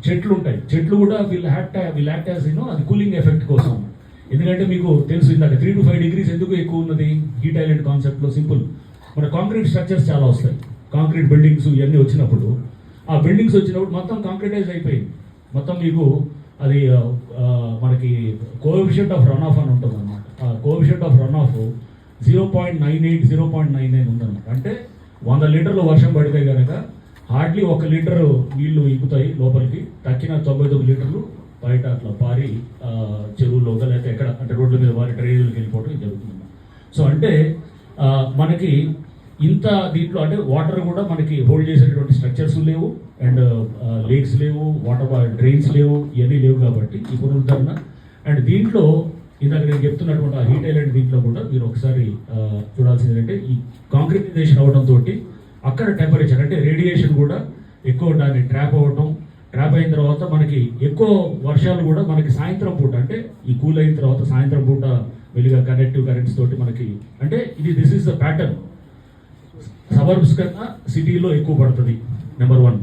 చెట్లు ఉంటాయి, చెట్లు కూడా విల్ యాక్ట్ యాజ్ అది కూలింగ్ ఎఫెక్ట్ కోసం. ఎందుకంటే మీకు తెలుసు ఇందాక 3 to 5 degrees ఎందుకు ఎక్కువ ఉన్నది హీట్ ఐలాండ్ కాన్సెప్ట్లో. సింపుల్, మన కాంక్రీట్ స్ట్రక్చర్స్ చాలా వస్తాయి, కాంక్రీట్ బిల్డింగ్స్ ఇవన్నీ వచ్చినప్పుడు, ఆ బిల్డింగ్స్ వచ్చినప్పుడు మొత్తం కాంక్రీటైజ్ అయిపోయింది మొత్తం. మీకు అది మనకి కోఎఫిషియంట్ ఆఫ్ రన్ ఆఫ్ అని ఉంటుంది అన్నమాట. ఆ కోఎఫిషియంట్ ఆఫ్ రన్ ఆఫ్ 0.98, 0.99 ఉందన్నమాట. అంటే 100 లీటర్లు వర్షం పడితే కనుక హార్డ్లీ 1 లీటర్ నీళ్లు ఇంకుతాయి లోపలికి, తక్కిన 99 లీటర్లు బయట అట్లా పారి చెరువులో లేకపోతే ఎక్కడ అంటే రోడ్ల మీద వారి డ్రైనేజీలకు వెళ్ళిపోవడం జరుగుతుంది. సో అంటే మనకి ఇంత దీంట్లో అంటే వాటర్ కూడా మనకి హోల్డ్ చేసేటువంటి స్ట్రక్చర్స్ లేవు, అండ్ లేక్స్ లేవు, వాటర్ డ్రైన్స్ లేవు, ఇవన్నీ లేవు. కాబట్టి ఈ పునరుద్ధరణ అండ్ దీంట్లో ఇందాక నేను చెప్తున్నటువంటి ఆ హీట్ ఐలాండ్ దీంట్లో కూడా మీరు ఒకసారి చూడాల్సింది ఏంటంటే ఈ కాంక్రీటైజేషన్ అవడంతో అక్కడ టెంపరేచర్ అంటే రేడియేషన్ కూడా ఎక్కువ దాన్ని ట్రాప్ అయిన తర్వాత మనకి ఎక్కువ వర్షాలు కూడా మనకి సాయంత్రం పూట అంటే ఈ కూల్ అయిన తర్వాత సాయంత్రం పూట వెలుగా కనెక్టివ్ కరెంట్స్ తోటి మనకి అంటే this is the pattern. Suburbs కన్నా సిటీలో ఎక్కువ పడుతుంది నెంబర్ 1.